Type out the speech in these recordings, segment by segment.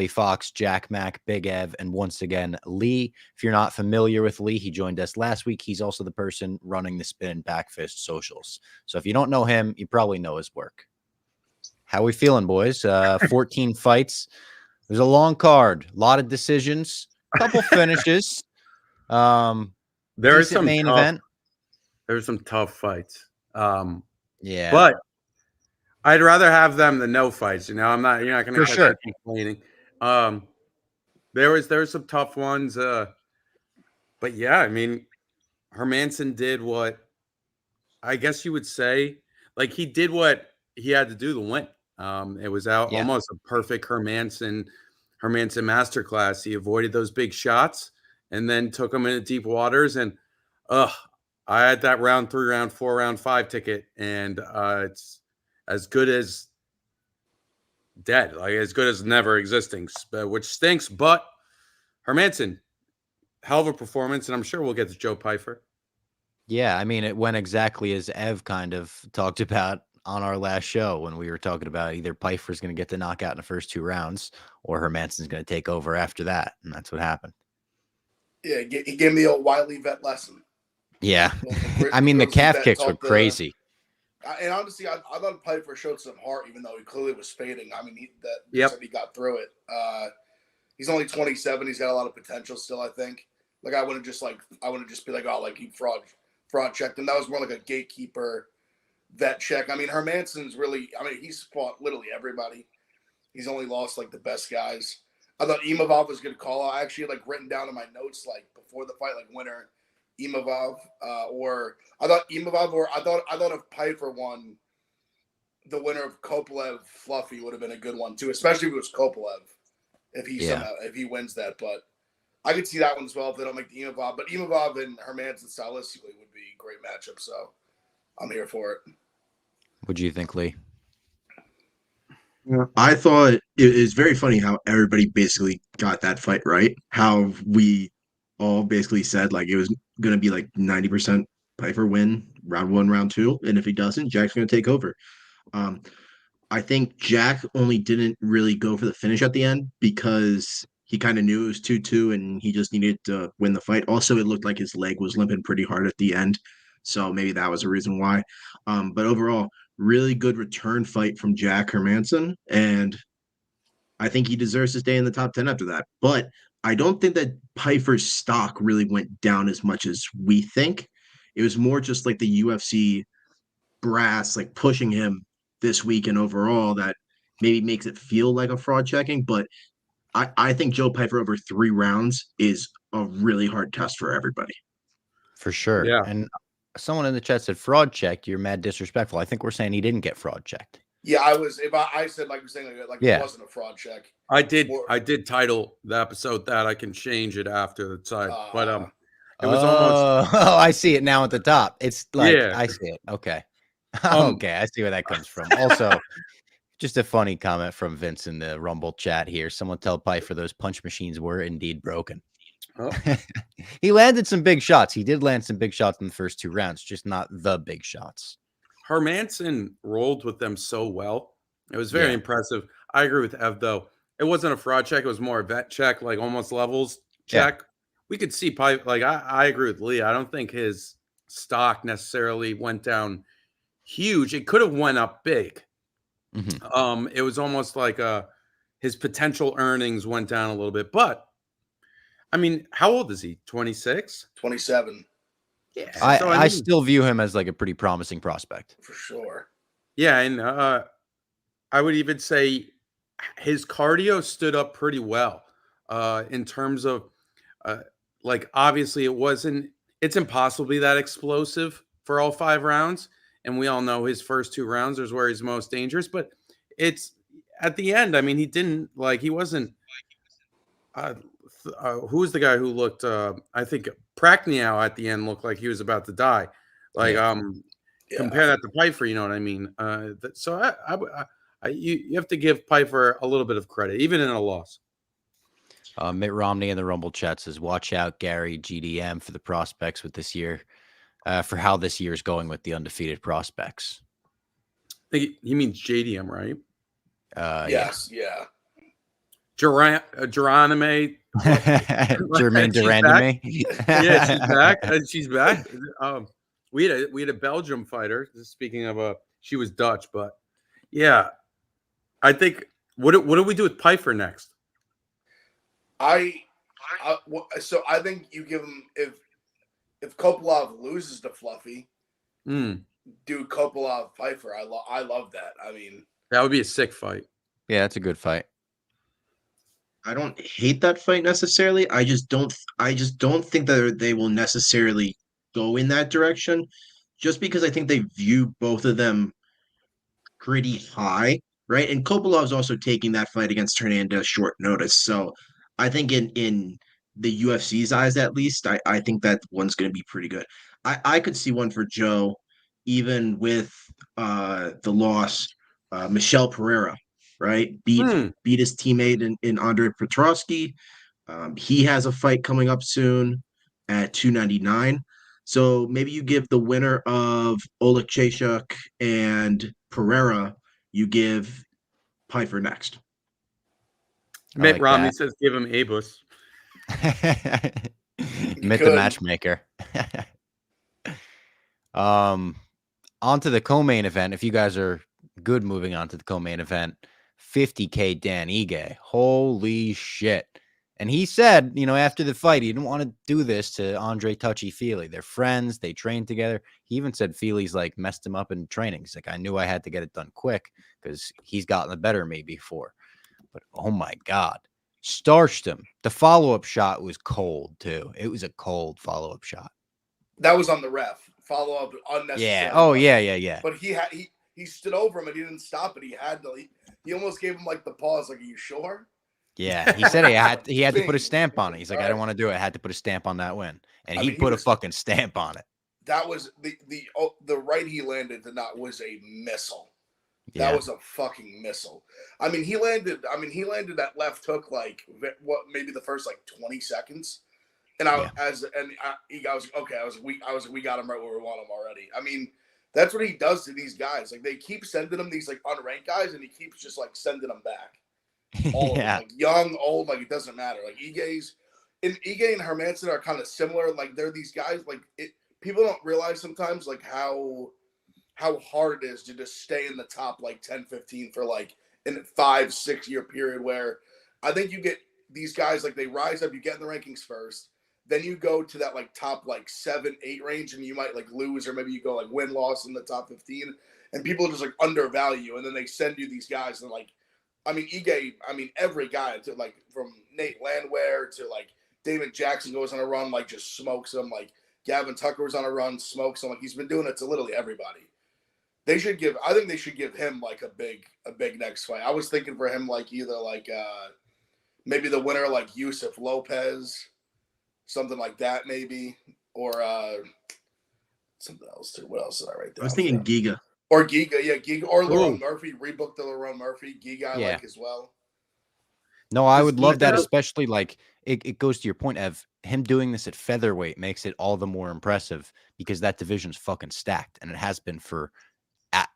Fox, Jack Mack, Big Ev, and once again, Lee. If you're not familiar with Lee, he joined us last week. He's also the person running the Spinnin Backfist socials. So if you don't know him, you probably know his work. How we feeling, boys? 14 fights. There's a long card, a lot of decisions, a couple finishes. There's some main event. There's some tough fights. Yeah, but I'd rather have them than no fights. You're not going to catch me complaining. There's some tough ones. But yeah, I mean, Hermansson did what I guess you would say, like he did what he had to do to win. It was almost a perfect Hermansson masterclass. He avoided those big shots and then took them into deep waters. And I had that round 3, round 4, round 5 ticket, and it's as good as dead, like as good as never existing, which stinks. But Hermansson, hell of a performance, and I'm sure we'll get to Joe Pyfer. Yeah, I mean, it went exactly as Ev kind of talked about on our last show when we were talking about either Pyfer's going to get the knockout in the first 2 rounds or Hermansson's going to take over after that, and that's what happened. Yeah, he gave me the old Wiley vet lesson. Yeah. I mean, the calf kicks were crazy. And honestly, I thought Pyfer showed some heart, even though he clearly was fading. I mean, he got through it. He's only 27. He's got a lot of potential still, I think. Like, I wouldn't just be like, oh, like he fraud checked him. That was more like a gatekeeper vet check. I mean, Hermansson's really, he's fought literally everybody. He's only lost like the best guys. I thought Imavov was going to call out. I actually like written down in my notes, like before the fight, like winner Imavov, or I thought Imavov, or I thought if Pyfer won, the winner of Koplev Fluffy would have been a good one too, especially if it was Koplev, if he wins that. But I could see that one as well if they don't make the Imavov. But Imavov and Hermansson stylistically would be a great matchup, so I'm here for it. What do you think, Lee? Yeah. I thought it was very funny how everybody basically got that fight right. How we all basically said like it was going to be like 90% Pyfer win round 1, round 2, and if he doesn't, Jack's going to take over. I think Jack only didn't really go for the finish at the end because he kind of knew it was 2-2 and he just needed to win the fight. Also, it looked like his leg was limping pretty hard at the end, so maybe that was a reason why. But overall, really good return fight from Jack Hermansson, and I think he deserves to stay in the top 10 after that. But I don't think that Pyfer's stock really went down as much as we think. It was more just like the UFC brass like pushing him this week and overall that maybe makes it feel like a fraud checking. But I think Joe Pyfer over 3 rounds is a really hard test for everybody. For sure. Yeah. And someone in the chat said fraud checked. You're mad disrespectful. I think we're saying he didn't get fraud checked. Yeah, I was. If I said like you're saying it wasn't a fraud check. I did title the episode that. I can change it after the time, but it was almost. Oh, I see it now at the top. It's like I see it. Okay, okay, I see where that comes from. Also, just a funny comment from Vince in the Rumble chat here. Someone tell Pyfer those punch machines were indeed broken. Oh. He landed some big shots. He did land some big shots in the first 2 rounds, just not the big shots. Hermansson rolled with them so well. It was very impressive. I agree with Ev, though. It wasn't a fraud check. It was more a vet check, like almost levels check. Yeah. We could see Pyfer. Like, I agree with Lee. I don't think his stock necessarily went down huge. It could have went up big. Mm-hmm. It was almost like his potential earnings went down a little bit. But, I mean, how old is he? 26? 27. Yeah, I still view him as like a pretty promising prospect. For sure. Yeah, and I would even say his cardio stood up pretty well in terms of like obviously it's impossible to be that explosive for all 5 rounds. And we all know his first 2 rounds is where he's most dangerous. But it's at the end, I mean, he wasn't who was the guy who looked I think Prakhniau at the end looked like he was about to die. Like compare that to Pyfer, you know what I mean? So you have to give Pyfer a little bit of credit, even in a loss. Mitt Romney in the Rumble chat says, watch out, Gary GDM, for the prospects with this year, for how this year is going with the undefeated prospects. I think he means JDM, right? Yes, yeah. Geronime. Jermaine She's Durand to back. me. Yeah, she's back. She's back. We had a Belgium fighter. Speaking of she was Dutch, but yeah, I think what do we do with Pyfer next? So I think you give him if Kopilov loses to Fluffy, do Kopilov Pyfer. I love that. I mean, that would be a sick fight. Yeah, that's a good fight. I don't hate that fight necessarily. I just don't think that they will necessarily go in that direction, just because I think they view both of them pretty high, right? And Kopilov's also taking that fight against Hernandez short notice. So I think in the UFC's eyes, at least, I think that one's going to be pretty good. I could see one for Joe, even with the loss, Michelle Pereira, right? Beat his teammate in Andre Petrosky. He has a fight coming up soon at 299. So maybe you give the winner of Olechechuk and Pereira, you give Pyfer next. Mitt like Romney that. says give him Abus. Mitt the matchmaker. On to the co-main event. If you guys are good moving on to the co-main event, 50K Dan Ige. Holy shit. And he said, after the fight, he didn't want to do this to Andre Touchy-Feely. They're friends. They train together. He even said Feely's like messed him up in training. He's like, I knew I had to get it done quick because he's gotten the better of me before. But oh my God, starched him. The follow-up shot was cold too. It was a cold follow-up shot. That was on the ref. Follow-up unnecessary. Yeah. Oh yeah. But he stood over him and he didn't stop it. He had to. He almost gave him like the pause. Like, are you sure? Yeah, he said he had to put a stamp on it. He's like, I don't want to do it. I had to put a stamp on that win, and he put a fucking stamp on it. That was the right he landed was a missile. Yeah. That was a fucking missile. I mean, he landed that left hook like maybe the first like 20 seconds, and I was we got him right where we want him already. I mean, that's what he does to these guys. Like, they keep sending him these like unranked guys, and he keeps just like sending them back. All yeah. like young, old, like it doesn't matter. Like Ige and Hermansson are kind of similar. Like, they're these guys. Like, people don't realize sometimes like how hard it is to just stay in the top like 10, 15 for like in a 5-6 year period. Where I think you get these guys like they rise up, you get in the rankings first, then you go to that like top like 7, 8 range, and you might like lose, or maybe you go like win-loss in the top 15, and people just like undervalue you, and then they send you these guys and like. I mean, Ige, every guy, to like from Nate Landwehr to like David Jackson goes on a run, like just smokes him. Like Gavin Tucker was on a run, smokes him. Like, he's been doing it to literally everybody. I think they should give him like a big next fight. I was thinking for him like either like maybe the winner like Yusuf Lopez, something like that maybe, or something else too. What else did I write down? I was thinking Giga. Or Giga, yeah, Giga, or Lerone Murphy. Rebook the Lerone Murphy. Giga, I like as well. No, I would love that, especially like it goes to your point of him doing this at featherweight makes it all the more impressive because that division's fucking stacked, and it has been for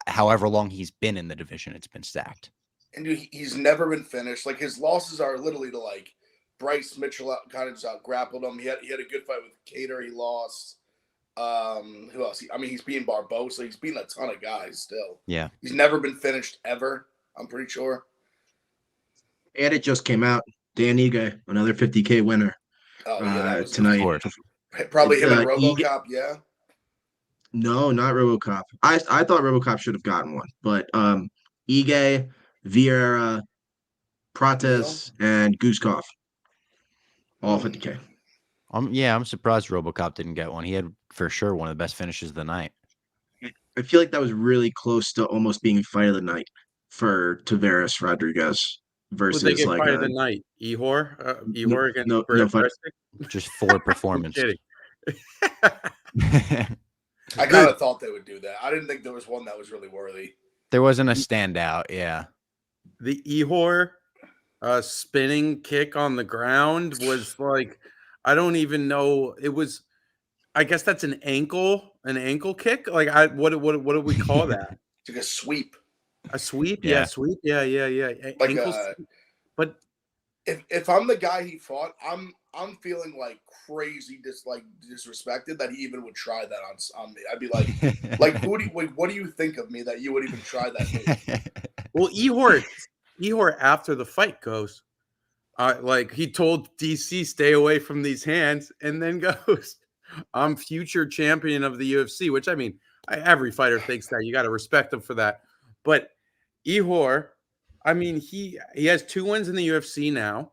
however long he's been in the division. It's been stacked, and dude, he's never been finished. Like, his losses are literally to like Bryce Mitchell, kind of just out grappled him. He had a good fight with Cater. He lost. Who else? He's beating Barbosa. He's beating a ton of guys still. Yeah. He's never been finished ever, I'm pretty sure. And it just came out. Dan Ige, another 50K winner. Oh, yeah, that was tonight. Probably him and RoboCop, yeah. No, not RoboCop. I thought RoboCop should have gotten one, but Ige, Vieira, Prates, and Guzkov, all 50K. I'm surprised RoboCop didn't get one. He had for sure one of the best finishes of the night. I feel like that was really close to almost being fight of the night for Tavares Rodriguez versus they get like fight of the night. Ihor against no fight. Just for performance. I kind of thought they would do that. I didn't think there was one that was really worthy. There wasn't a standout, yeah. The Ihor spinning kick on the ground was like, I don't even know. It was, I guess that's an ankle kick. Like, what do we call that? It's like a sweep. A sweep? Yeah. Yeah, sweep. Yeah. Like Ankle, but if I'm the guy he fought, I'm feeling like crazy, disrespected that he even would try that on me. I'd be like what do you think of me that you would even try that move? Well, Ihor after the fight goes, like he told DC stay away from these hands, and then goes, "I'm future champion of the UFC," which I mean, every fighter thinks that. You got to respect him for that. But Ihor, I mean, he has 2 wins in the UFC now,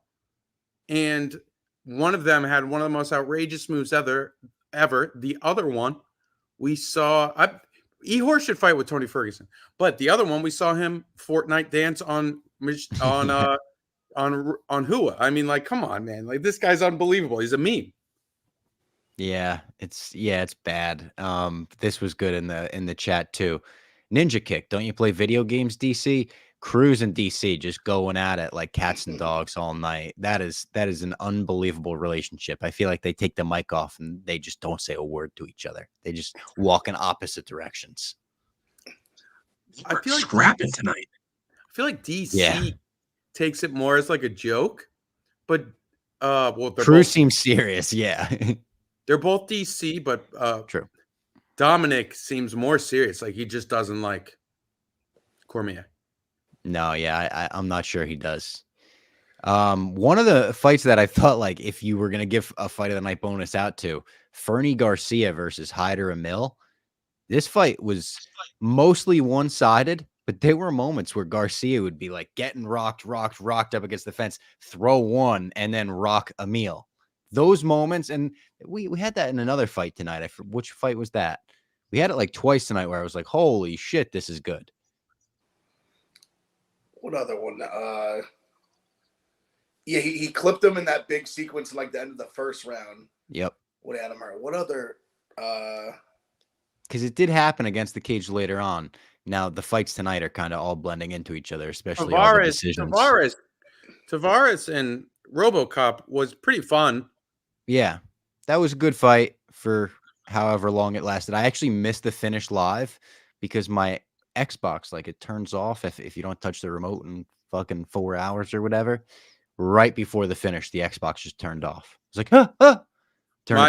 and one of them had one of the most outrageous moves ever. The other one we saw, Ehor should fight with Tony Ferguson, but the other one we saw him Fortnite dance on Hua. I mean, like, come on, man! Like, this guy's unbelievable. He's a meme. Yeah, it's bad. This was good in the chat too. Ninja Kick, don't you play video games, DC? Cruz and DC just going at it like cats and dogs all night. That is an unbelievable relationship. I feel like they take the mic off and they just don't say a word to each other. They just walk in opposite directions. I feel like scrapping tonight. I feel like DC takes it more as like a joke, but Cruz seems serious. Yeah, they're both DC, but true. Dominic seems more serious. Like he just doesn't like Cormier. No, yeah, I'm not sure he does. One of the fights that I thought, like, if you were gonna give a fight of the night bonus out to Fernie Garcia versus Hyder Emil, this fight was mostly one-sided, but there were moments where Garcia would be like getting rocked up against the fence, throw one, and then rock Emil. Those moments, and we had that in another fight tonight. Which fight was that? We had it like twice tonight where I was like, holy shit, this is good. What other one? Yeah, he clipped him in that big sequence in like the end of the first round. Yep. What Adam Hurt? What other? Because it did happen against the cage later on. Now the fights tonight are kind of all blending into each other, especially all the decisions. Tavares and RoboCop was pretty fun. Yeah, that was a good fight for however long it lasted. I actually missed the finish live because my Xbox, like, it turns off if you don't touch the remote in fucking 4 hours or whatever. Right before the finish, the Xbox just turned off. It's like, turn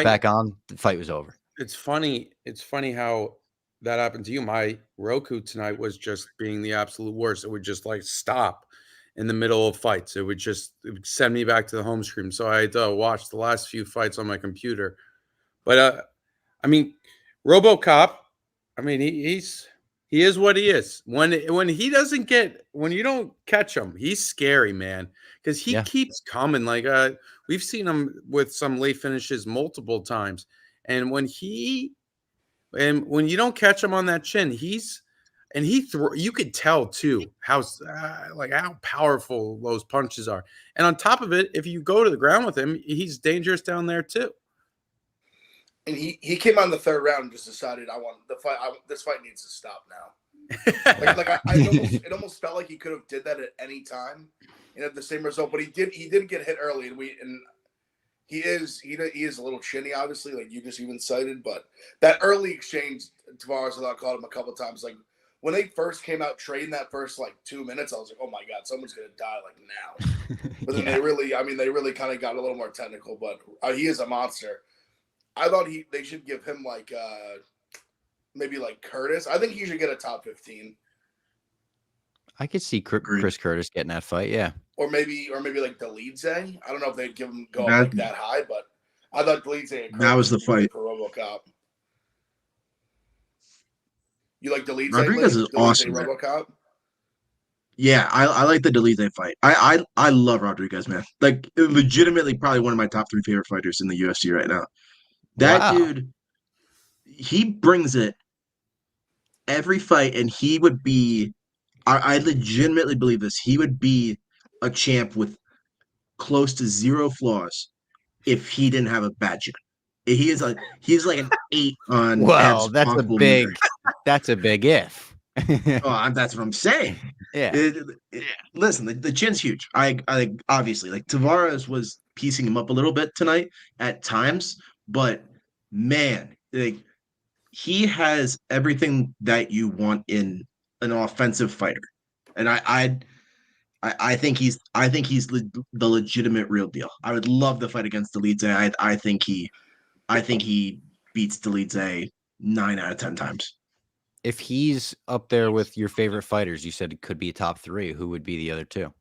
it back on. The fight was over. It's funny how that happened to you. My Roku tonight was just being the absolute worst. It would just like stop in the middle of fights. It would send me back to the home screen. So I had to watch the last few fights on my computer. But I mean, RoboCop, I mean, he is what he is. When you don't catch him, he's scary, man. Because he keeps coming. Like we've seen him with some late finishes multiple times. And when you don't catch him on that chin, you could tell too how powerful those punches are. And on top of it, if you go to the ground with him, he's dangerous down there too. And he came on the third round and just decided, I want the fight. This fight needs to stop now. It almost felt like he could have did that at any time and had the same result. But he did get hit early, and he is a little chinny, obviously, like you just even cited. But that early exchange, Tavares, I caught him a couple of times. Like when they first came out trading that first like 2 minutes, I was like, oh my god, someone's gonna die like now. But then they really kind of got a little more technical. But he is a monster. I thought they should give him like maybe like Curtis. I think he should get a top 15. I could see Chris Curtis getting that fight, yeah. Or maybe like Delize. I don't know if they'd give him like that high, but I thought Delize. That was the fight for RoboCop. You like Delize? Rodriguez is awesome. RoboCop. Yeah, I like the Delize fight. I love Rodriguez, man. Like legitimately, probably one of my top 3 favorite fighters in the UFC right now. That dude, he brings it every fight, and he would be. I legitimately believe this. He would be a champ with close to 0 flaws if he didn't have a bad chin. He's like an 8 on. Well, that's a big if. That's what I'm saying. Yeah. Listen, the chin's huge. I obviously, like, Tavares was piecing him up a little bit tonight at times, but man, like, he has everything that you want in an offensive fighter. And I think he's the legitimate real deal. I would love the fight against Delize. I think he beats Delize 9 out of 10 times. If he's up there with your favorite fighters, you said it could be a top 3. Who would be the other 2?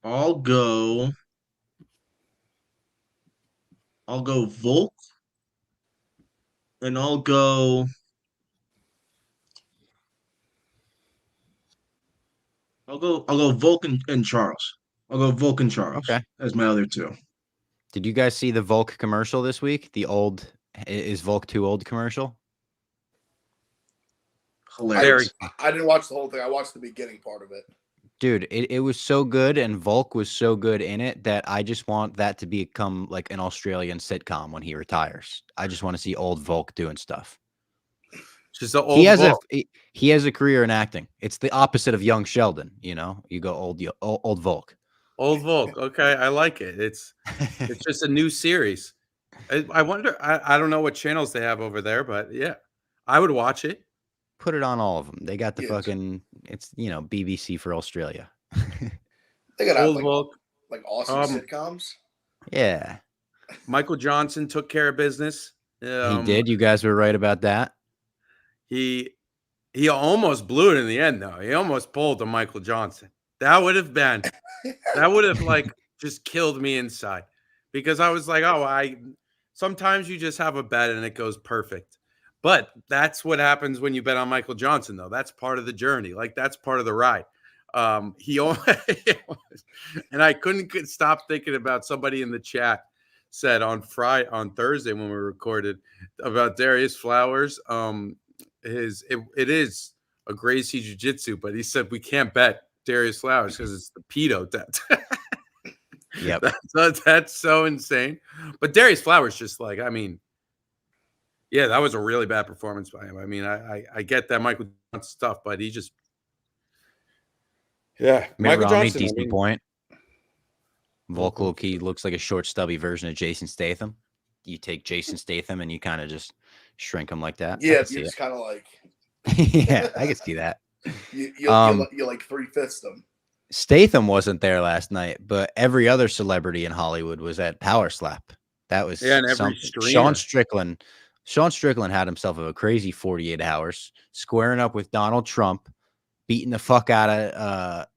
I'll go Volk, and I'll go Volk and Charles. I'll go Volk and Charles Okay. as my other 2. Did you guys see the Volk commercial this week? The old "Is Volk too old" commercial? Hilarious. I didn't watch the whole thing. I watched the beginning part of it. Dude, it was so good, and Volk was so good in it that I just want that to become like an Australian sitcom when he retires. I just want to see old Volk doing stuff. Just an old he has a career in acting. It's the opposite of young Sheldon. You know, you go old Volk. Old Volk. Okay, I like it. It's just a new series. I wonder. I don't know what channels they have over there, but yeah, I would watch it. Put it on all of them. They got the fucking. It's BBC for Australia. They got Old Volk, like awesome sitcoms. Yeah, Michael Johnson took care of business. He did. You guys were right about that. He almost blew it in the end, though. He almost pulled a Michael Johnson. That would have like just killed me inside, because I was like, sometimes you just have a bet and it goes perfect. But that's what happens when you bet on Michael Johnson, though. That's part of the journey. Like, that's part of the ride. And I couldn't stop thinking about somebody in the chat said on Thursday when we recorded about Darius Flowers. It is a Gracie Jiu-Jitsu, but he said we can't bet Darius Flowers because it's the pedo debt. Yep. That's so insane. But Darius Flowers just like, I mean, yeah, that was a really bad performance by him. I mean, I get that Michael Johnson stuff, but he just, yeah. Michael Johnson, decent point. Volk low-key looks like a short, stubby version of Jason Statham. You take Jason Statham and you kind of just shrink him like that. Yeah, you just kind of like. Yeah, I can see that. You like 3/5 them. Statham wasn't there last night, but every other celebrity in Hollywood was at Power Slap. That was and every streamer. Sean Strickland had himself a crazy 48 hours, squaring up with Donald Trump, beating the fuck out of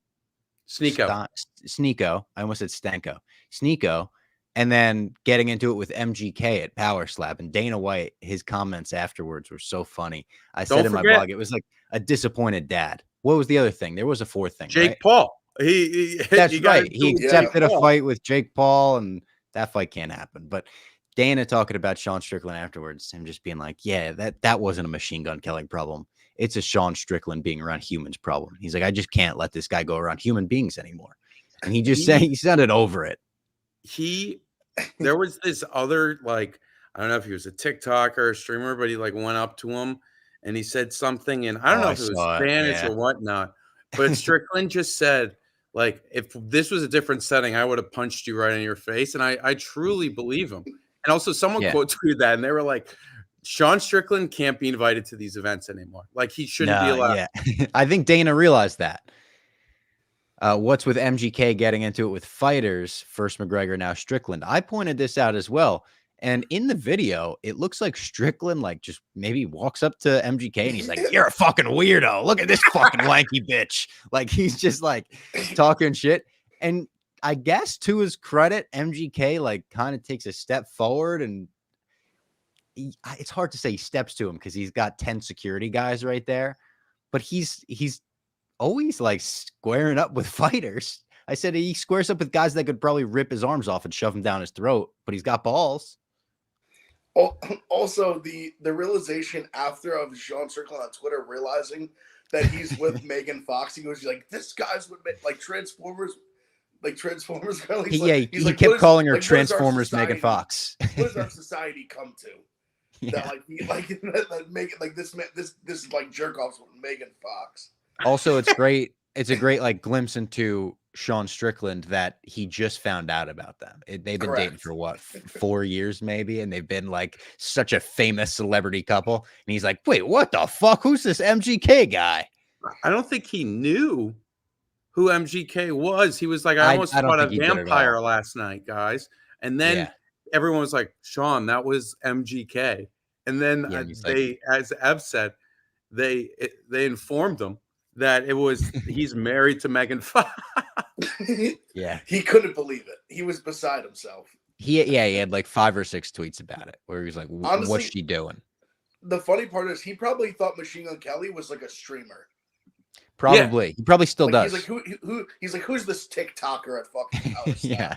Sneeko. I almost said Stanko. Sneeko, and then getting into it with MGK at Power Slap. And Dana White, his comments afterwards were so funny. I said in my blog, it was like a disappointed dad. What was the other thing? There was a fourth thing. Jake Paul. That's right. He accepted a fight with Jake Paul, and that fight can't happen. But Dana talking about Sean Strickland afterwards, him just being like, yeah, that wasn't a Machine Gun Kelly problem. It's a Sean Strickland being around humans problem. He's like, I just can't let this guy go around human beings anymore. And he sounded over it. There was this other, like, I don't know if he was a TikToker or a streamer, but he like went up to him and he said something, and I don't know if it was Spanish or whatnot, but Strickland just said, like, if this was a different setting, I would have punched you right in your face. And I truly believe him. And also someone quote tweeted that, and they were like, Sean Strickland can't be invited to these events anymore. Like, he shouldn't be allowed. Yeah. I think Dana realized that. What's with MGK getting into it with fighters, first McGregor, now Strickland? I pointed this out as well. And in the video, it looks like Strickland like just maybe walks up to MGK and he's like, you're a fucking weirdo. Look at this fucking lanky bitch. Like, he's just like talking shit. And I guess to his credit, MGK like kind of takes a step forward, and it's hard to say he steps to him because he's got 10 security guys right there. But he's always like squaring up with fighters. I said he squares up with guys that could probably rip his arms off and shove him down his throat, but he's got balls. Also, the realization after of Sean Strickland on Twitter realizing that he's with Megan Fox, he was like, "This guy's with like Transformers." Like Transformers, he kept calling her Transformers Megan Fox. What does our society come to? Yeah. That Megan, like this like jerk offs with Megan Fox. Also, it's great it's a great like glimpse into Sean Strickland that he just found out about them. They've been dating for what, 4 years maybe, and they've been like such a famous celebrity couple. And he's like, wait, what the fuck? Who's this MGK guy? I don't think he knew who MGK was. He was like, I almost don't fought a think he did at vampire all. last night, guys. And then Yeah. everyone was like, Sean, that was MGK. And then Yeah, and he's they, as Ev said, they informed him that it was he's married to Megan Fox. Yeah. He couldn't believe it. He was beside himself. He had like 5 or 6 tweets about it where he was like, Honestly, what's she doing? The funny part is he probably thought Machine Gun Kelly was like a streamer. Probably. Yeah. He probably still does. He's like, he's like, who's this TikToker at fucking house? Yeah.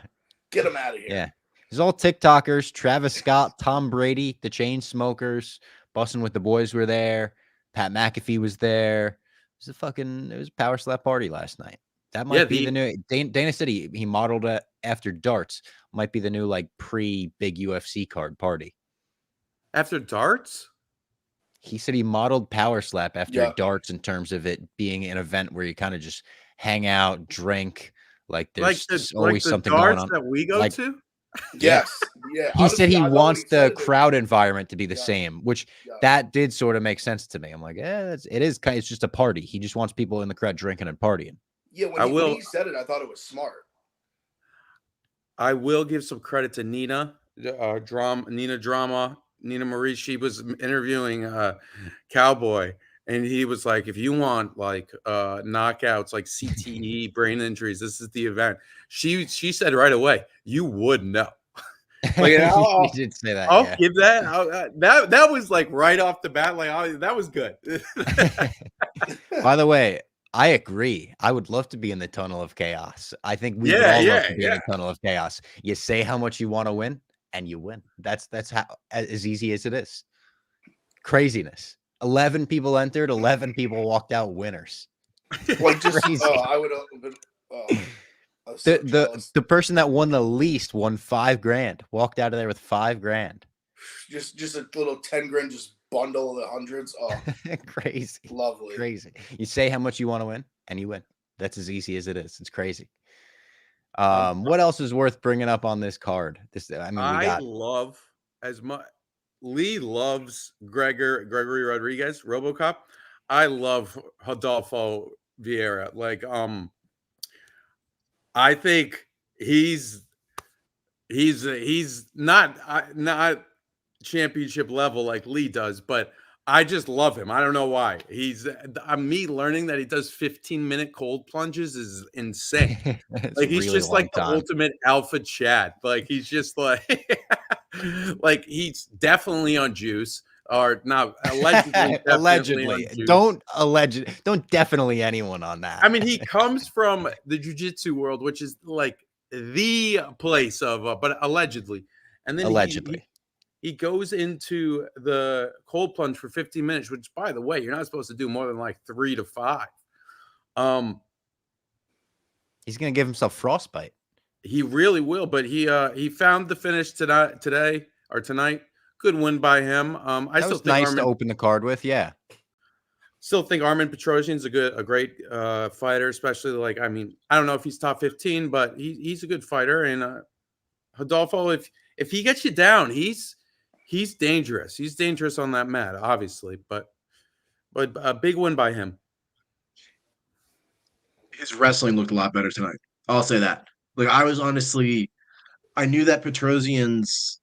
Get him out of here. Yeah. It's all TikTokers. Travis Scott, Tom Brady, the Chainsmokers, Bussin' with the Boys were there. Pat McAfee was there. It was a power slap party last night. That might be the new. Dana said he modeled it after darts. Might be the new like pre-big UFC card party. After darts? He said he modeled power slap after darts in terms of it being an event where you kind of just hang out, drink. Like there's always something going on. That we go to? Yes. Yeah. He said he wants the crowd environment to be the same, which that did sort of make sense to me. I'm like, it's just a party. He just wants people in the crowd drinking and partying. Yeah, when he said it, I thought it was smart. I will give some credit to Nina Marie. She was interviewing Cowboy, and he was like, if you want like knockouts, like CTE, brain injuries, this is the event. She said right away, you would know. Like, you did say that. I'll give that. That was like right off the bat. Like, that was good. By the way, I agree. I would love to be in the tunnel of chaos. I think we would all love to be in the tunnel of chaos. You say how much you want to win, and you win. That's how as easy as it is. Craziness. 11 people entered. 11 people walked out winners. Like just crazy. I would have been. The person that won the least won $5,000. Walked out of there with $5,000. Just a little 10 grand, just bundle of the hundreds. Oh, crazy, lovely, crazy. You say how much you want to win, and you win. That's as easy as it is. It's crazy. What else is worth bringing up on this card? I love as much. Lee loves Gregory Rodriguez, RoboCop. I love Rodolfo Vieira. Like, I think he's not championship level like Lee does, but I just love him. I don't know why. Me learning that he does 15-minute cold plunges is insane. Like he's really just like the ultimate alpha Chad. Like he's just like like he's definitely on juice. Or not allegedly. Don't definitely anyone on that. I mean, he comes from the jiu-jitsu world, which is like the place of but allegedly. And then he goes into the cold plunge for 15 minutes, which, by the way, you're not supposed to do more than like 3 to 5. He's gonna give himself frostbite. He really will, but he found the finish today or tonight. Good win by him. I still think nice to open the card with. Yeah, still think Armin Petrosian's a great fighter, especially like I don't know if he's top 15, but he's a good fighter. And Rodolfo, if he gets you down, he's dangerous. He's dangerous on that mat, obviously, but a big win by him. His wrestling looked a lot better tonight. I'll say that. Like I knew that Petrosian's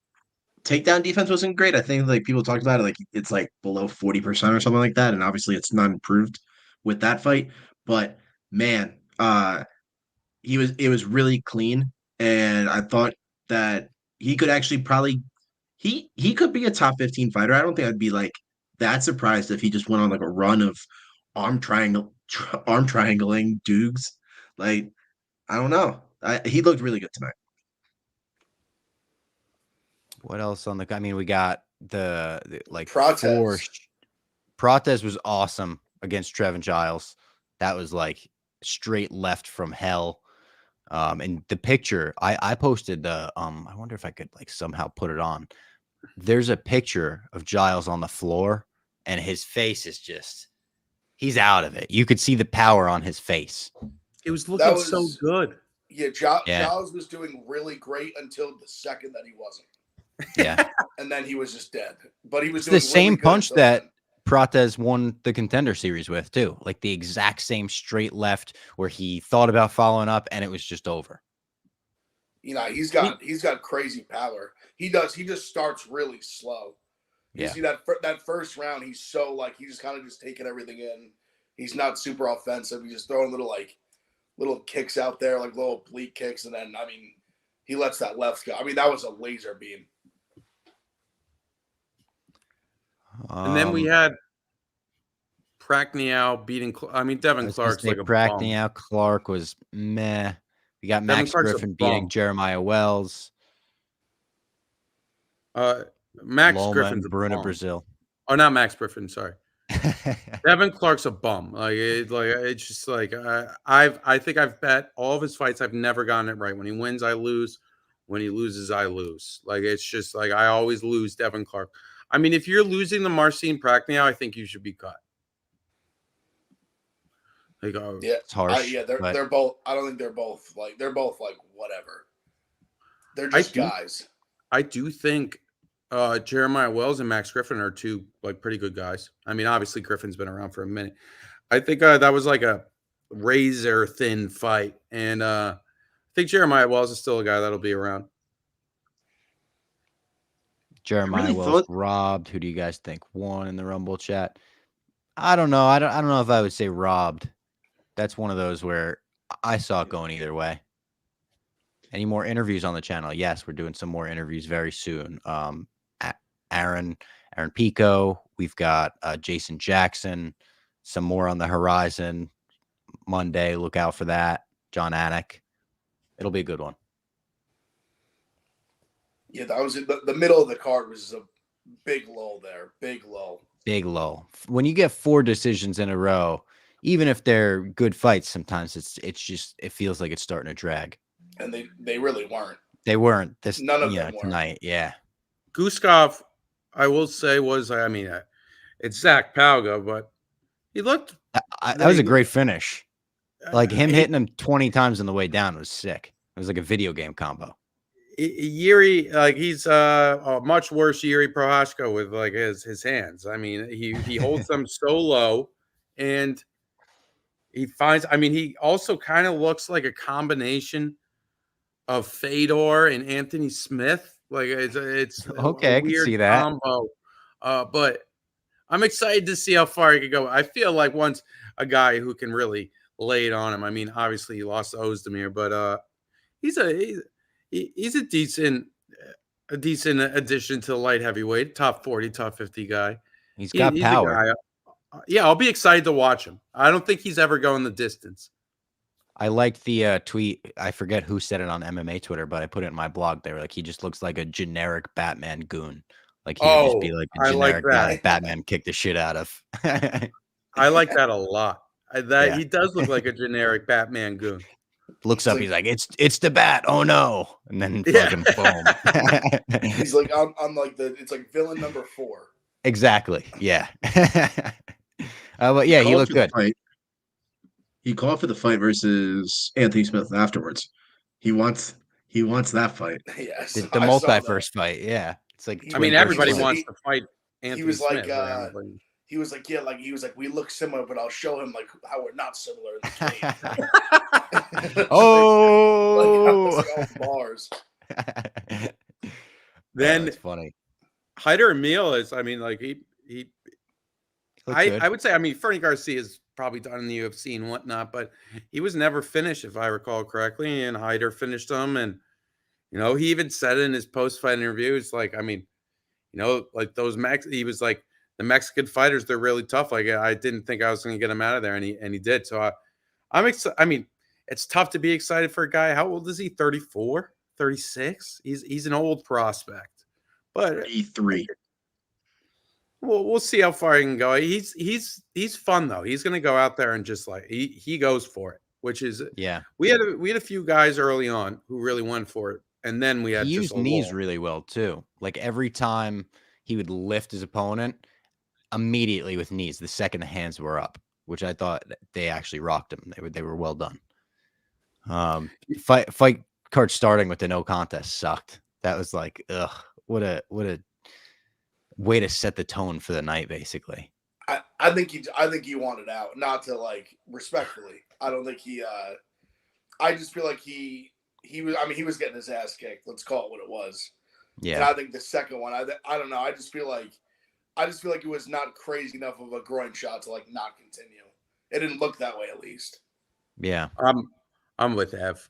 takedown defense wasn't great. I think like people talked about it, like it's like below 40% or something like that, and obviously it's not improved with that fight. But man, it was really clean, and I thought that he could actually probably he could be a top 15 fighter. I don't think I'd be like that surprised if he just went on like a run of arm triangling Dukes. Like I don't know. He looked really good tonight. What else on the? I mean, we got the like Prates. Prates was awesome against Trevin Giles. That was like straight left from hell. And the picture I posted the I wonder if I could like somehow put it on. There's a picture of Giles on the floor, and his face is just He's out of it. You could see the power on his face. It was looking so good. Yeah, Giles was doing really great until the second that he wasn't. Yeah. And then he was just dead. But he was It's doing the same really good punch until that then. Prates won the Contender Series with, too. Like the exact same straight left where he thought about following up and it was just over. You know, he's got crazy power. He just starts really slow. You see that first round, he's so like he's just kind of just taking everything in. He's not super offensive. He's just throwing little kicks out there, like little oblique kicks, and then he lets that left go. I mean, that was a laser beam. And then we had Pragniow beating. Devin Clark's like a Pragniow. Clark was meh. We got Max Griffin beating Jeremiah Wells. Max Loma Griffin's and Bruno bum. Brazil. Oh, not Max Griffin. Sorry. Devin Clark's a bum. It's just like I think I've bet all of his fights. I've never gotten it right. When he wins, I lose. When he loses, I lose. Like it's just like I always lose Devin Clark. I mean, if you're losing the Marcin Pragniow, I think you should be cut. Like, yeah, it's harsh. They're both. I don't think they're both like whatever. They're just guys. I do think Jeremiah Wells and Max Griffin are two like pretty good guys. I mean, obviously Griffin's been around for a minute. I think that was like a razor thin fight, and I think Jeremiah Wells is still a guy that'll be around. Jeremiah Wells robbed. Who do you guys think won in the Rumble chat? I don't know. I don't know if I would say robbed. That's one of those where I saw it going either way. Any more interviews on the channel? Yes, we're doing some more interviews very soon. Aaron Pico. We've got Jason Jackson. Some more on the horizon. Monday, look out for that. John Anik. It'll be a good one. Yeah, that was the middle of the card was a big lull there. Big lull. Big lull. When you get 4 decisions in a row, even if they're good fights, sometimes it feels like it's starting to drag. And they really weren't. They weren't. None of them were. Tonight. Yeah. Guskov, I will say, it's Zach Palga, but he looked. That was a great finish. Like him hitting him 20 times on the way down was sick. It was like a video game combo. Yuri, like he's a much worse Yuri Prohashka with like his hands. I mean, he holds them so low, and he finds. I mean, he also kind of looks like a combination of Fedor and Anthony Smith. Like it's okay. I can see that combo. But I'm excited to see how far he could go. I feel like once a guy who can really lay it on him. I mean, obviously he lost to Ozdemir, but he's a decent addition to the light heavyweight, top 40, top 50 guy. He's got power. Yeah, I'll be excited to watch him. I don't think he's ever going the distance. I liked the tweet. I forget who said it on MMA Twitter, but I put it in my blog. They were like, he just looks like a generic Batman goon. Like he would just be like a generic guy Batman kicked the shit out of. I like that a lot. He does look like a generic Batman goon. Looks up, he's like, it's the bat. Oh no. And then fucking boom. He's like I'm like it's like villain number 4. Exactly. Yeah. But yeah, he looked good. He called for the fight versus Anthony Smith afterwards. He wants that fight. Yes. The multi-verse fight. Yeah. It's like everybody wants to fight Anthony Smith. He was like, we look similar, but I'll show him like how we're not similar in the cage. Oh, like, bars. Then it's funny. Hyder Emil is, I would say, Fernie Garcia is probably done in the UFC and whatnot, but he was never finished, if I recall correctly, and Hyder finished him. And, he even said in his post-fight interview, it's like, like those he was like, the Mexican fighters, they're really tough. Like, I didn't think I was going to get him out of there, and he did. So I'm excited. It's tough to be excited for a guy. How old is he? 34, 36? He's an old prospect, but 33. We'll see how far he can go. He's fun though. He's going to go out there and just like he goes for it, which is We had a few guys early on who really went for it, and then we had he used knees really well too. Like every time he would lift his opponent immediately with knees, the second the hands were up. which I thought they actually rocked him. They were well done. Fight card starting with the no contest sucked. That was like, ugh, what a way to set the tone for the night, basically. I think he wanted out, not to like respectfully. I don't think he. I just feel like he was. I mean, he was getting his ass kicked. Let's call it what it was. Yeah. And I think the second one, I don't know. I just feel like it was not crazy enough of a groin shot to like not continue. It didn't look that way, at least. Yeah. I'm with Ev.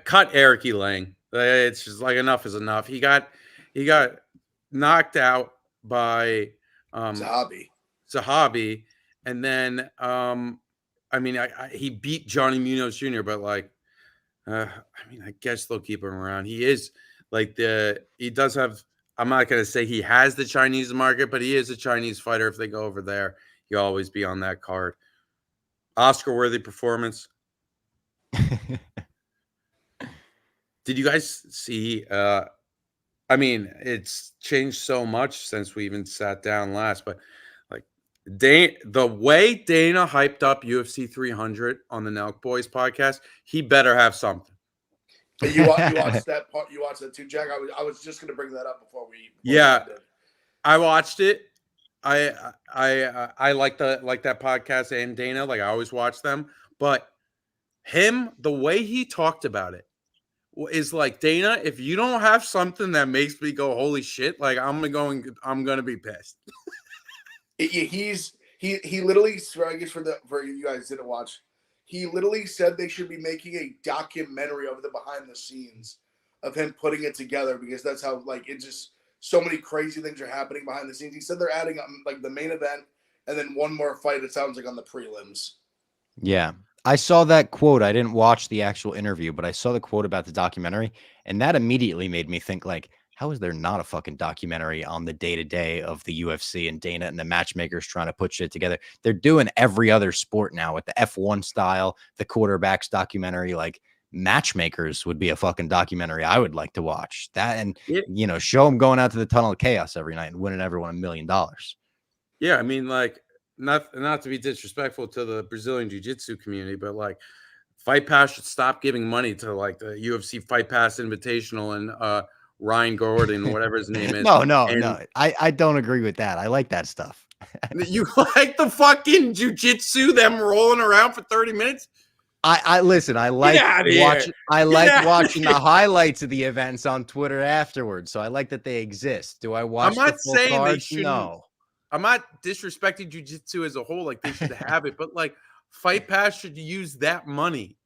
Cut Eric Lang. It's just like enough is enough. He got knocked out by Zahabi, and then I mean, he beat Johnny Munoz Jr., but like, I mean, I guess they'll keep him around. He is like he does have. I'm not gonna say he has the Chinese market, but he is a Chinese fighter. If they go over there, he'll always be on that card. Oscar-worthy performance. Did you guys see? I mean, it's changed so much since we even sat down last, but like the way Dana hyped up UFC 300 on the Nelk Boys podcast, he better have something. You watched that part? You watched that too, Jack? I was just gonna bring that up before we. I watched it. I like that podcast and Dana. Like I always watch them, but the way he talked about it is like, Dana, if you don't have something that makes me go holy shit, like I'm gonna be pissed. He literally, I guess for you guys didn't watch, he literally said they should be making a documentary of the behind the scenes of him putting it together, because that's how like it just so many crazy things are happening behind the scenes. He said they're adding like the main event and then one more fight. It sounds like on the prelims. Yeah. I saw that quote. I didn't watch the actual interview, but I saw the quote about the documentary, and that immediately made me think, like, how is there not a fucking documentary on the day-to-day of the UFC and Dana and the matchmakers trying to put shit together? They're doing every other sport now with the F1 style, the quarterbacks documentary. Like, matchmakers would be a fucking documentary I would like to watch. That, and show them going out to the tunnel of chaos every night and winning everyone $1 million. Yeah, I mean, like, not to be disrespectful to the Brazilian Jiu-Jitsu community, but like, Fight Pass should stop giving money to like the UFC Fight Pass Invitational and Ryan Gordon, whatever his name is. No. I don't agree with that. I like that stuff. You like the fucking jiu-jitsu, them rolling around for 30 minutes? I listen, I like watching the highlights of the events on Twitter afterwards. So I like that they exist. Do I watch the full cards? No. I'm not disrespecting jiu-jitsu as a whole. Like, they should have it, but like, Fight Pass should use that money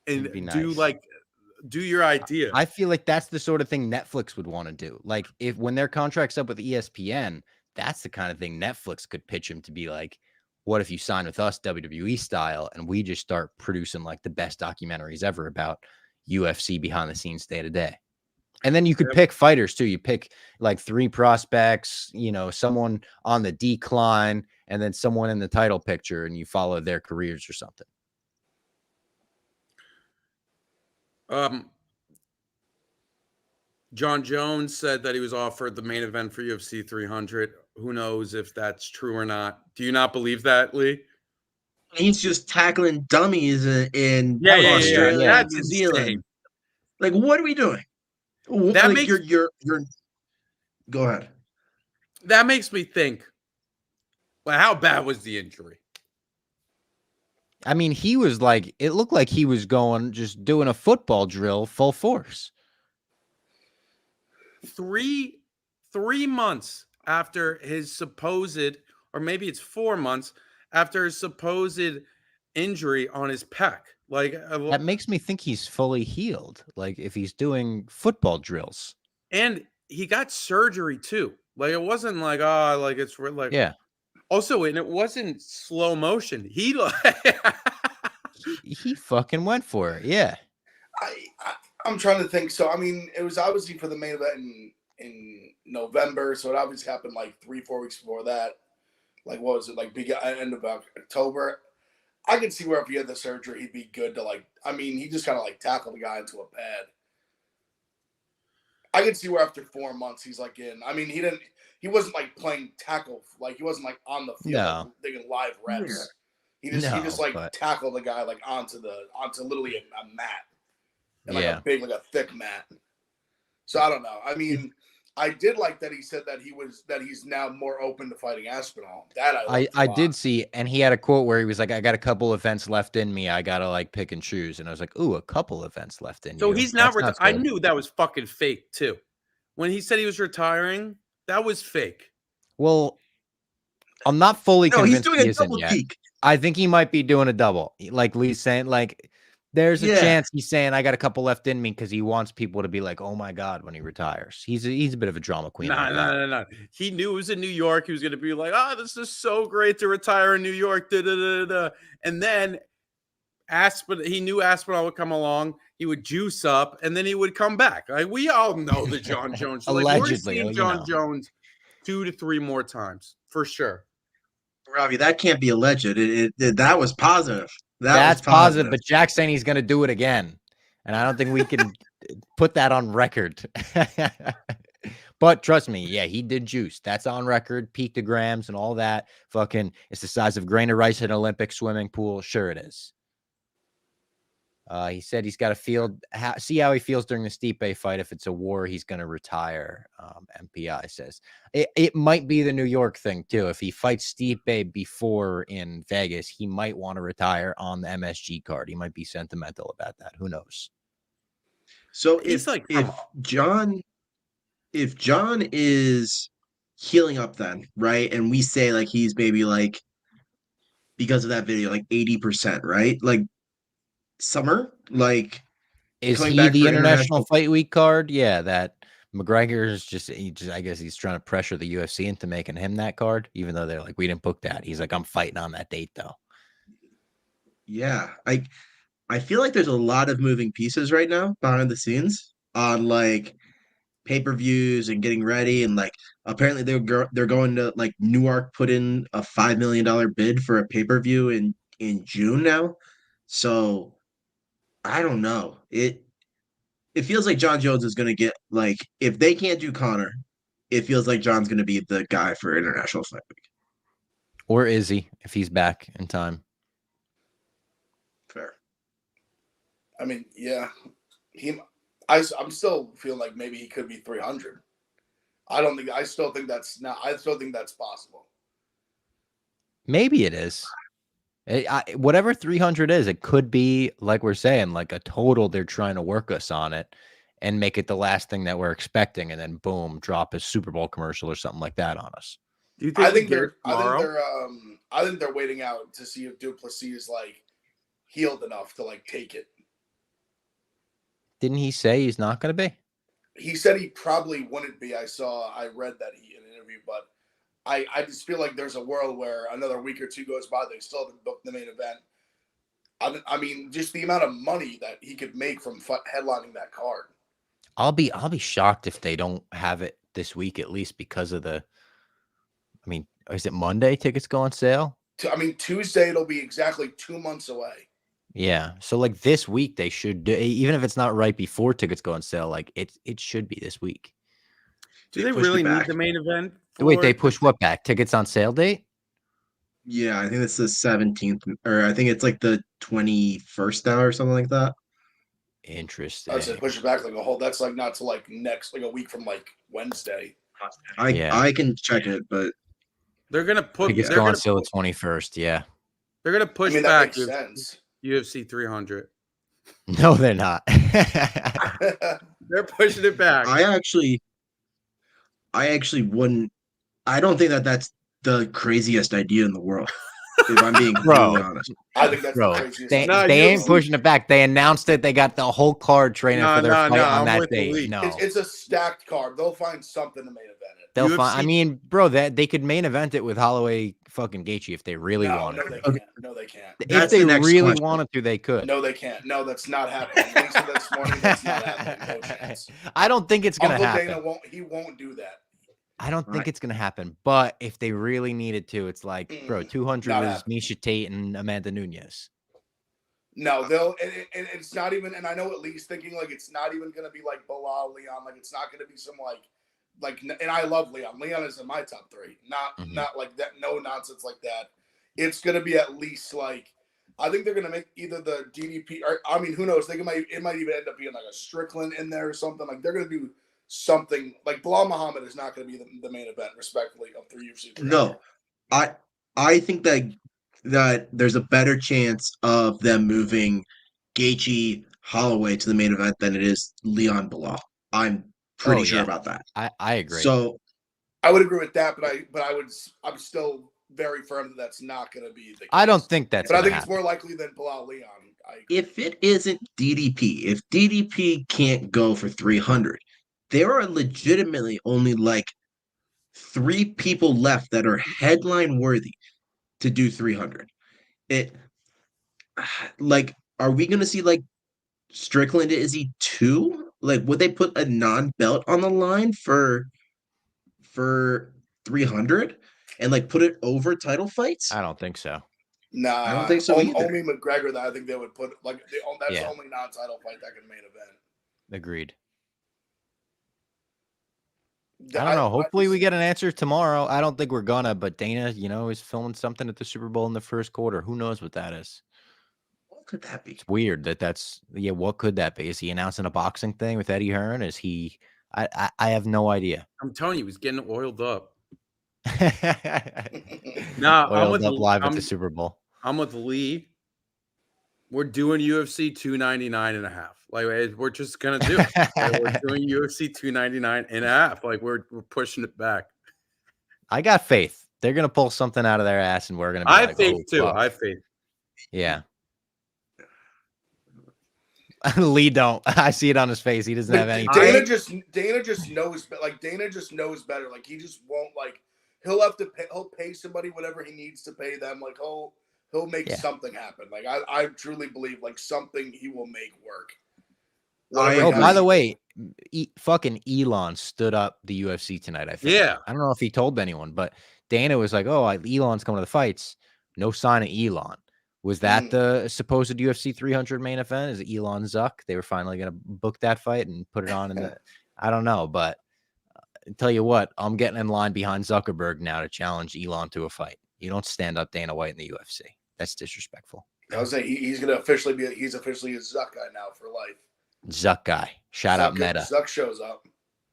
and do your idea. I feel like that's the sort of thing Netflix would want to do. Like, when their contract's up with ESPN, that's the kind of thing Netflix could pitch him to be like, what if you sign with us WWE style and we just start producing like the best documentaries ever about UFC behind the scenes day to day? And then you could pick fighters too. You pick like 3 prospects, someone on the decline, and then someone in the title picture, and you follow their careers or something. John Jones said that he was offered the main event for UFC 300. Who knows if that's true or not? Do you not believe that, Lee? He's just tackling dummies in Australia, and New Zealand. Insane. Like, what are we doing? That like, makes you're. Go ahead. That makes me think. Well, how bad was the injury? I mean, he was like, it looked like he was just doing a football drill full force. 3 months after his supposed, or maybe it's 4 months after his supposed injury on his pec. Like, that makes me think he's fully healed. Like, if he's doing football drills, and he got surgery too. Like, it wasn't like, like it's like, yeah. Also, and it wasn't slow motion. He fucking went for it. Yeah. I'm trying to think. So, I mean, it was obviously for the main event in November. So it obviously happened like 3-4 weeks before that. Like, what was it? Like, end of October. I could see where if he had the surgery, he'd be good to like, I mean, he just kind of like tackled the guy into a pad. I could see where after 4 months he's like in. I mean, he wasn't like playing tackle. Like, he wasn't like on the field, taking live reps. He just like but tackled the guy like onto literally a mat, and like yeah. a big, like a thick mat. So I don't know. I mean, I did like that he said that he's now more open to fighting Aspinall. That I did see, and he had a quote where he was like, "I got a couple events left in me. I gotta like pick and choose." And I was like, "Ooh, a couple events left in So you." he's not. That sounds I good. knew that was fucking fake too. When he said he was retiring, that was fake. Well, I'm not fully No, he's convinced doing he a isn't double yet. peak. I think he might be doing a double. Like Lee's saying, like there's a Yeah. chance he's saying I got a couple left in me because he wants people to be like, "Oh my god," when he retires. He's a bit of a drama queen. Like that. No. He knew it was in New York. He was going to be like, "Oh, this is so great to retire in New York." Da, da, da, da. And then he knew Aspinall would come along. He would juice up, and then he would come back. Like, we all know the John Jones. Like, Allegedly, we're seeing you John know. Jones 2 to 3 more times for sure. Robbie, that can't be alleged. That was positive. That's Was positive. positive, but Jack's saying he's going to do it again, and I don't think we can put that on record. But trust me, yeah, he did juice. That's on record. Pictograms and all that. Fucking, it's the size of grain of rice in an Olympic swimming pool. Sure, it is. He said he's got to see how he feels during the Stipe fight. If it's a war, he's going to retire. MPI says it might be the New York thing too. If he fights Stipe before in Vegas, he might want to retire on the MSG card. He might be sentimental about that. Who knows? So He's like, if John is healing up then, right? And we say like he's maybe like because of that video, like 80%, right? Like Summer, like Is coming he back the for International Fight Week card? Yeah, that McGregor is just I guess he's trying to pressure the UFC into making him that card, even though they're like, we didn't book that. He's like, I'm fighting on that date though. Yeah. I feel like there's a lot of moving pieces right now behind the scenes on like pay-per-views and getting ready, and like apparently they're going to like Newark put in a $5 million bid for a pay-per-view in June now. So I don't know. It feels like John Jones is going to get like if they can't do Connor, it feels like John's going to be the guy for International Fight Week. Or is he, if he's back in time? Fair. I mean, yeah, I'm still feeling like maybe he could be 300. I still think that's possible. Maybe it is. Whatever 300 is, it could be, like we're saying, like a total. They're trying to work us on it and make it the last thing that we're expecting, and then boom, drop a Super Bowl commercial or something like that on us. do you think I think they're waiting out to see if Duplessis is like healed enough to like take it. Didn't he say he's not going to be? He said he probably wouldn't be. I read that in an interview, but I just feel like there's a world where another week or two goes by, they still haven't booked the main event. I mean, just the amount of money that he could make from headlining that card. I'll be shocked if they don't have it this week, at least because of the. I mean, is it Monday? Tickets go on sale. I mean, Tuesday it'll be exactly 2 months away. Yeah, so like this week they should do, even if it's not right before tickets go on sale. Like it should be this week. Do they really need the main event? Wait, they push what back? Tickets on sale date? Yeah, I think it's the 17th, or I think it's like the 21st now or something like that. Interesting. I said push it back like a whole. That's like not to like next, like a week from like Wednesday. I can check it, but they're gonna put tickets go on sale the 21st. Yeah, they're gonna push that back makes sense. UFC 300. No, they're not. They're pushing it back. I actually wouldn't. I don't think that's the craziest idea in the world. If I'm being really honest. I think that's the craziest. They ain't pushing it back. They announced it. They got the whole card training for their fight on that date. No, it's a stacked card. They'll find something to main event it. They'll find. I mean, bro, that they could main event it with Holloway fucking Gaethje if they really wanted. No, they can't. If they really wanted to, they could. No, they can't. No, that's not happening. This morning, that's not happening. No chance. I don't think it's gonna happen. Uncle Dana won't do that. I don't think it's going to happen, but if they really needed to, it's like, bro, 200 is Miesha Tate and Amanda Nunes. No, and it's not even, and I know at least thinking like it's not even going to be like Bilal, Leon, like it's not going to be some like, and I love Leon. Leon is in my top 3. Not like that, no nonsense like that. it's going to be at least like, I think they're going to make either the DDP or, I mean, who knows? It might even end up being like a Strickland in there or something. Like they're going to do something like Bilal Muhammad is not going to be the main event, respectfully, of 3 UFC. No, I think that there's a better chance of them moving Gaethje Holloway to the main event than it is Leon Bilal. I'm pretty sure about that. I agree. So I would agree with that, but I'm still very firm that that's not going to be the case. I don't think that's. But I think happen. it's more likely than Bilal Leon. If it isn't DDP, if DDP can't go for 300, there are legitimately only like 3 people left that are headline worthy to do 300. It like, are we gonna see like Strickland? Is he 2? Like, would they put a non-belt on the line for 300 and like put it over title fights? I don't think so. Nah, I don't think so either. Only McGregor that I think they would put that's the only non-title fight that can main event. Agreed. I don't know. Hopefully we get an answer tomorrow. I don't think we're gonna, but Dana, is filming something at the Super Bowl in the first quarter. Who knows what that is? What could that be? It's weird what could that be? Is he announcing a boxing thing with Eddie Hearn? Is he I have no idea. I'm telling you, he's getting oiled up. Oiled up live at the Super Bowl. I'm with Lee. We're doing UFC 299 and a half. Like, we're just gonna do it. We're doing UFC 299 and a half. Like, we're pushing it back. I got faith. They're gonna pull something out of their ass, and we're gonna be I have faith too. I have faith. Yeah. Lee don't. I see it on his face. He doesn't have any. Dana just knows. Like Dana just knows better. Like he just won't. Like he'll pay somebody whatever he needs to pay them. Like he'll make something happen. Like I truly believe like something he will make work. By the way, fucking Elon stood up the UFC tonight. I think. Yeah. I don't know if he told anyone, but Dana was like, "Oh, Elon's coming to the fights." No sign of Elon. Was that the supposed UFC 300 main event? Is it Elon Zuck? They were finally going to book that fight and put it on in the. I don't know, but I tell you what, I'm getting in line behind Zuckerberg now to challenge Elon to a fight. You don't stand up Dana White in the UFC. That's disrespectful. I was saying he's going to officially he's officially a Zuck guy now for life. Zuck guy. Shout out Meta. Zuck shows up.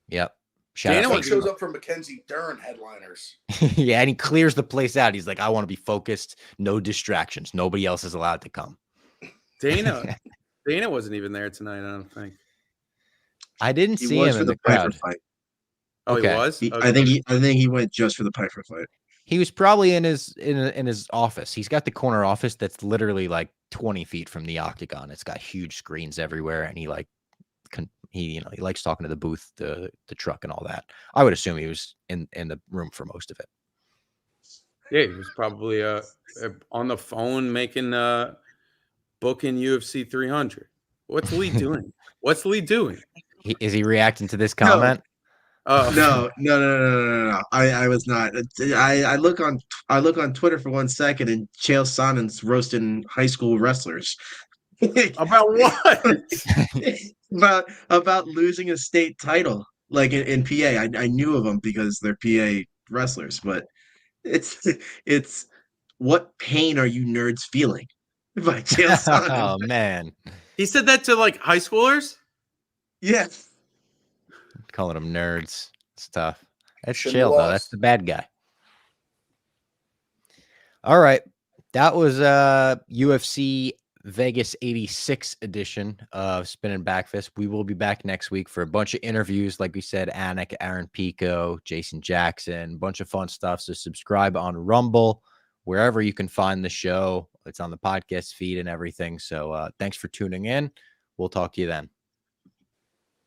Yep. Zuck shows up for Mackenzie Dern headliners. Yeah, and he clears the place out. He's like, I want to be focused, no distractions. Nobody else is allowed to come. Dana wasn't even there tonight, I don't think. I didn't see him in the crowd. Fight. Oh, okay. He was? I think he went just for the Pyfer fight. He was probably in his office. He's got the corner office that's literally like 20 feet from the octagon. It's got huge screens everywhere, and he likes talking to the booth, the truck, and all that. I would assume he was in the room for most of it. Yeah, he was probably on the phone making booking UFC 300. What's Lee doing? What's Lee doing? Is he reacting to this comment? No. I was not. I look on Twitter for 1 second, and Chael Sonnen's roasting high school wrestlers. About what? about losing a state title, like in PA. I knew of them because they're PA wrestlers, but it's what pain are you nerds feeling? By Chael Sonnen. Oh man, he said that to like high schoolers. Yes. Calling them nerds. It's tough. That's Chael though. That's the bad guy. All right, that was UFC Vegas 86 edition of Spinnin Backfist. We will be back next week for a bunch of interviews. Like we said, Anik, Aaron Pico, Jason Jackson, a bunch of fun stuff. So subscribe on Rumble, wherever you can find the show. It's on the podcast feed and everything. So thanks for tuning in. We'll talk to you then.